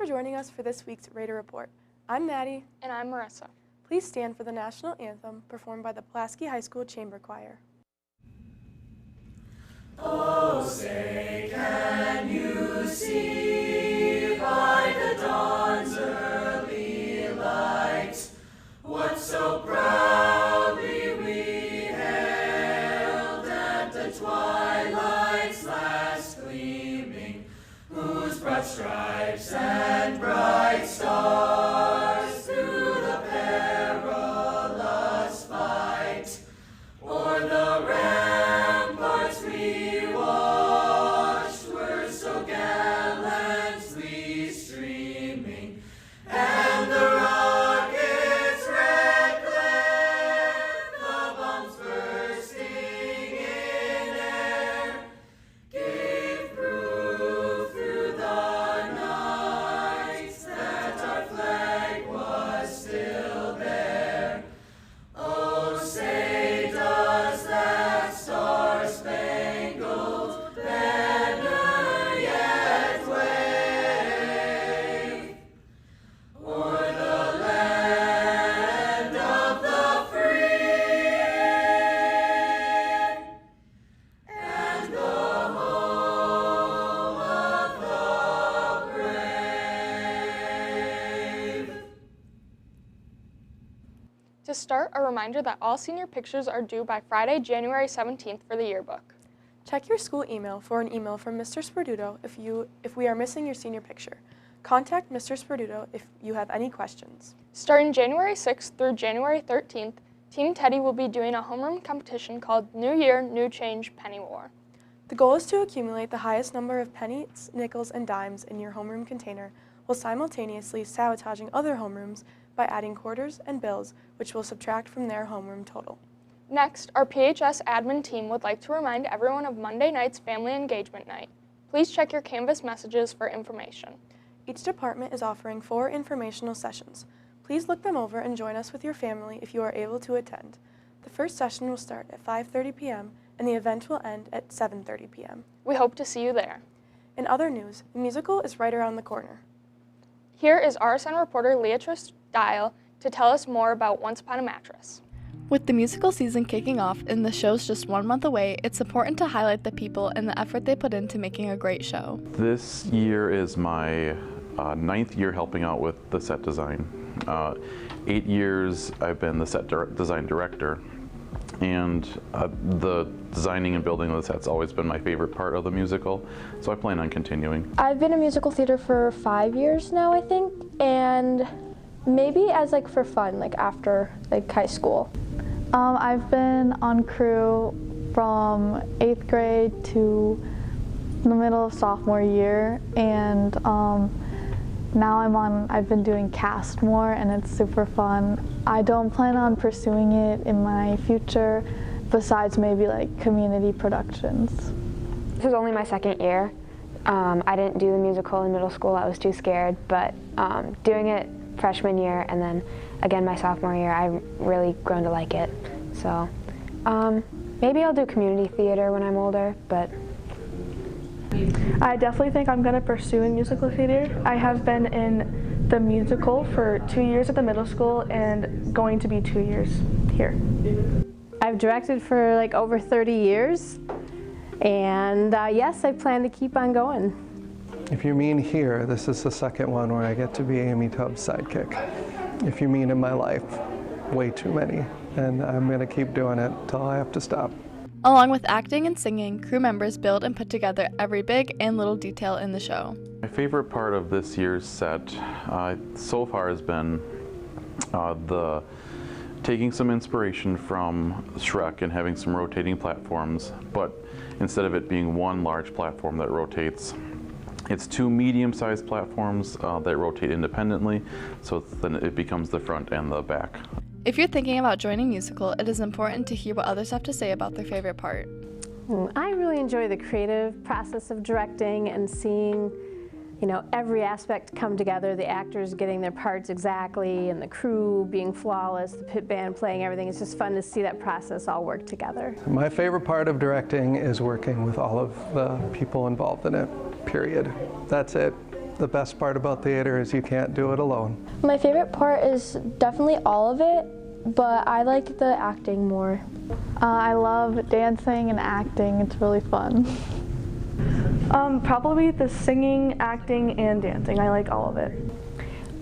for joining us for this week's Raider Report. I'm Maddie. And I'm Marissa. Please stand for the national anthem performed by the Pulaski High School Chamber Choir. Oh, say, can you see by the dawn's early light what so proudly we hailed at the twilight's last gleaming, whose broad stripes and bright stars through the perilous fight o'er the ramparts we watched were so gallantly streaming, and the rockets' red glare, the bombs bursting in air, gave proof through the night that our flag was still there. Oh, say does that star-spangled banner yet wave o'er the land of the free and the home of the brave? To start, a reminder that all senior pictures are due by Friday, January 17th for the yearbook. Check your school email for an email from Mr. Sperduto if we are missing your senior picture. Contact Mr. Sperduto if you have any questions. Starting January 6th through January 13th, Team Teddy will be doing a homeroom competition called New Year, New Change Penny War. The goal is to accumulate the highest number of pennies, nickels, and dimes in your homeroom container while simultaneously sabotaging other homerooms by adding quarters and bills, which will subtract from their homeroom total. Next, our PHS admin team would like to remind everyone of Monday night's family engagement night. Please check your Canvas messages for information. Each department is offering 4 informational sessions. Please look them over and join us with your family if you are able to attend. The first session will start at 5:30 p.m. and the event will end at 7:30 p.m. We hope to see you there. In other news, the musical is right around the corner. Here is RSN reporter Leatrice Dial to tell us more about Once Upon a Mattress. With the musical season kicking off and the show's just 1 month away, it's important to highlight the people and the effort they put into making a great show. This year is my 9th year helping out with the set design. 8 years I've been the set design director, and the designing and building of the set's always been my favorite part of the musical, so I plan on continuing. I've been in musical theater for 5 years now, I think, and maybe as for fun, after high school. I've been on crew from 8th grade to the middle of sophomore year, and now I've been doing cast more, and it's super fun. I don't plan on pursuing it in my future, besides maybe community productions. This was only my 2nd year. I didn't do the musical in middle school, I was too scared, but doing it freshman year and then again my sophomore year, I've really grown to like it. So maybe I'll do community theater when I'm older, but I definitely think I'm going to pursue in musical theater. I have been in the musical for 2 years at the middle school and going to be 2 years here. I've directed for over 30 years, and yes, I plan to keep on going. If you mean here, this is the 2nd one where I get to be Amy Tubbs' sidekick. If you mean in my life, way too many, and I'm going to keep doing it until I have to stop. Along with acting and singing, crew members build and put together every big and little detail in the show. My favorite part of this year's set so far has been taking some inspiration from Shrek and having some rotating platforms, but instead of it being one large platform that rotates, it's 2 medium-sized platforms that rotate independently, so then it becomes the front and the back. If you're thinking about joining musical, it is important to hear what others have to say about their favorite part. I really enjoy the creative process of directing and seeing, every aspect come together, the actors getting their parts exactly, and the crew being flawless, the pit band playing everything. It's just fun to see that process all work together. My favorite part of directing is working with all of the people involved in it, period. That's it. the best part about theater is you can't do it alone. My favorite part is definitely all of it, but I like the acting more. I love dancing and acting. It's really fun. Probably the singing, acting, and dancing. I like all of it.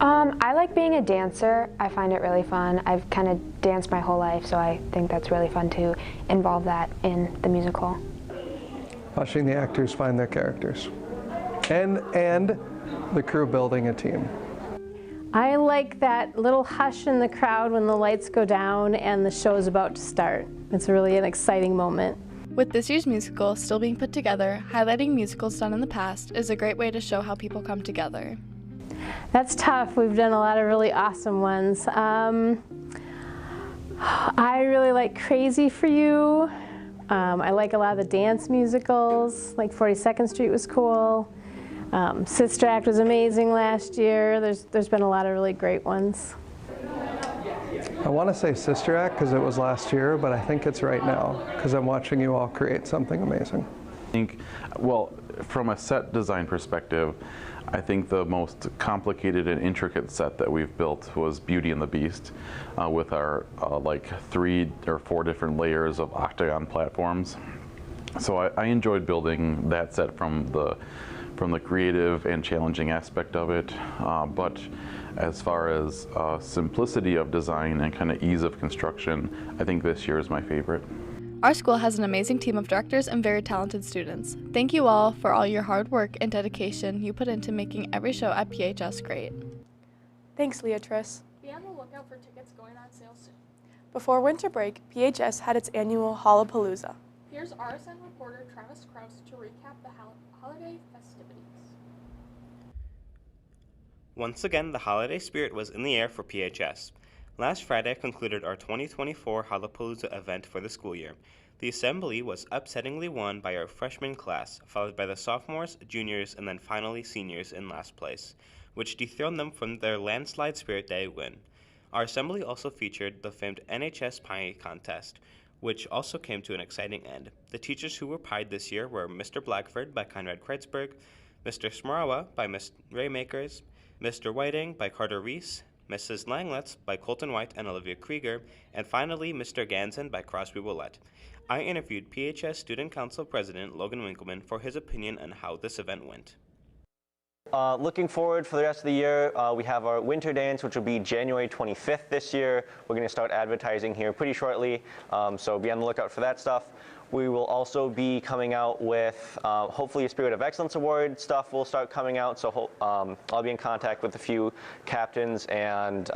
I like being a dancer. I find it really fun. I've kind of danced my whole life, so I think that's really fun to involve that in the musical. Watching the actors find their characters. And the crew building a team. I like that little hush in the crowd when the lights go down and the show's about to start. It's really an exciting moment. With this year's musical still being put together, highlighting musicals done in the past is a great way to show how people come together. That's tough. We've done a lot of really awesome ones. I really like Crazy for You. I like a lot of the dance musicals, like 42nd Street was cool. Sister Act was amazing last year. There's been a lot of really great ones. I want to say Sister Act because it was last year, but I think it's right now because I'm watching you all create something amazing. I think, well, from a set design perspective, I think the most complicated and intricate set that we've built was Beauty and the Beast, with our like 3 or 4 different layers of octagon platforms. So I enjoyed building that set from the creative and challenging aspect of it, but as far as simplicity of design and kind of ease of construction, I think this year is my favorite. Our school has an amazing team of directors and very talented students. Thank you all for all your hard work and dedication you put into making every show at PHS great. Thanks, Leatrice. Be on the lookout for tickets going on sale soon. Before winter break, PHS had its annual Hallapalooza. Here's RSN reporter Travis Krause to recap the holiday festivities. Once again, the holiday spirit was in the air for PHS. Last Friday concluded our 2024 Hallapalooza event for the school year. The assembly was upsettingly won by our freshman class, followed by the sophomores, juniors, and then finally seniors in last place, which dethroned them from their landslide Spirit Day win. Our assembly also featured the famed NHS Pie Contest, which also came to an exciting end. The teachers who were pied this year were Mr. Blackford by Conrad Kreitzberg, Mr. Smarawa by Miss Raymakers, Mr. Whiting by Carter Reese, Mrs. Langletz by Colton White and Olivia Krieger, and finally Mr. Ganson by Crosby Willett. I interviewed PHS Student Council President Logan Winkleman for his opinion on how this event went. Looking forward for the rest of the year, we have our winter dance, which will be January 25th this year. We're going to start advertising here pretty shortly, so be on the lookout for that stuff. We will also be coming out with, hopefully, a Spirit of Excellence Award stuff will start coming out, so I'll be in contact with a few captains and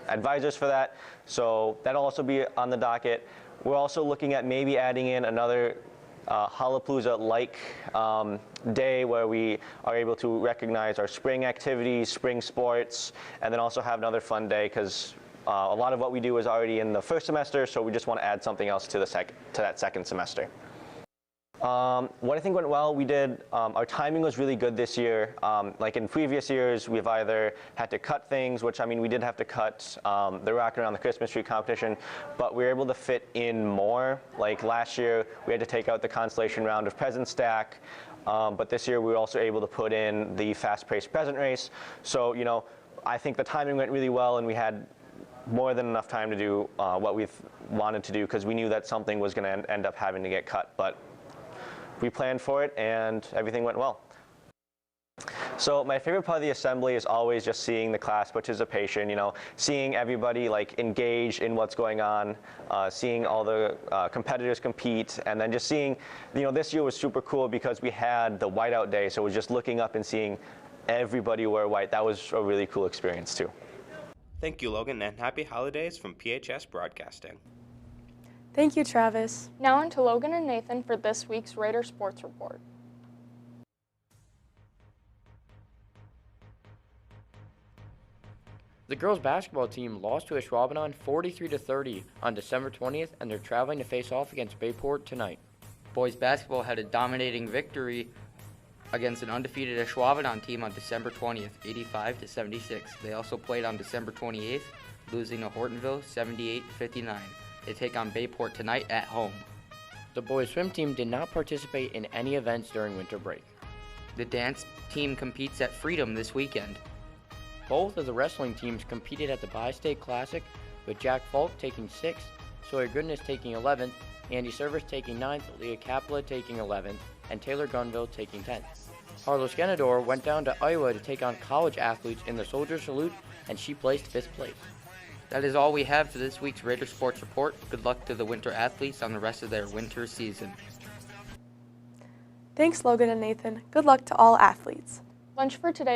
advisors for that, so that'll also be on the docket. We're also looking at maybe adding in another Hallapalooza-like day where we are able to recognize our spring activities, spring sports, and then also have another fun day because a lot of what we do is already in the first semester, so we just want to add something else to that second semester. What I think went well, we did, our timing was really good this year. Like in previous years, we've either had to cut things, which I mean, we did have to cut the Rockin' Around the Christmas Tree competition, but we were able to fit in more. Like last year, we had to take out the constellation round of present stack, but this year we were also able to put in the fast-paced present race. So, you know, I think the timing went really well, and we had more than enough time to do what we've wanted to do because we knew that something was going to end up having to get cut, but we planned for it and everything went well. So my favorite part of the assembly is always just seeing the class participation, you know, seeing everybody like engage in what's going on, seeing all the competitors compete, and then just seeing, you know, this year was super cool because we had the whiteout day, so it was just looking up and seeing everybody wear white. That was a really cool experience too. Thank you, Logan, and happy holidays from PHS Broadcasting. Thank you, Travis. Now on to Logan and Nathan for this week's Raider Sports Report. The girls basketball team lost to Ashwaubenon 43-30 on December 20th, and they're traveling to face off against Bayport tonight. Boys basketball had a dominating victory against an undefeated Ashwaubenon team on December 20th, 85-76. They also played on December 28th, losing to Hortonville 78-59. They take on Bayport tonight at home. The boys swim team did not participate in any events during winter break. The dance team competes at Freedom this weekend. Both of the wrestling teams competed at the Bi-State Classic, with Jack Falk taking 6th, Sawyer Goodness taking 11th, Andy Service taking 9th, Leah Capella taking 11th, and Taylor Gunville taking 10th. Harlow Skenador went down to Iowa to take on college athletes in the Soldier Salute, and she placed 5th place. That is all we have for this week's Raider Sports Report. Good luck to the winter athletes on the rest of their winter season. Thanks, Logan and Nathan. Good luck to all athletes. Lunch for today is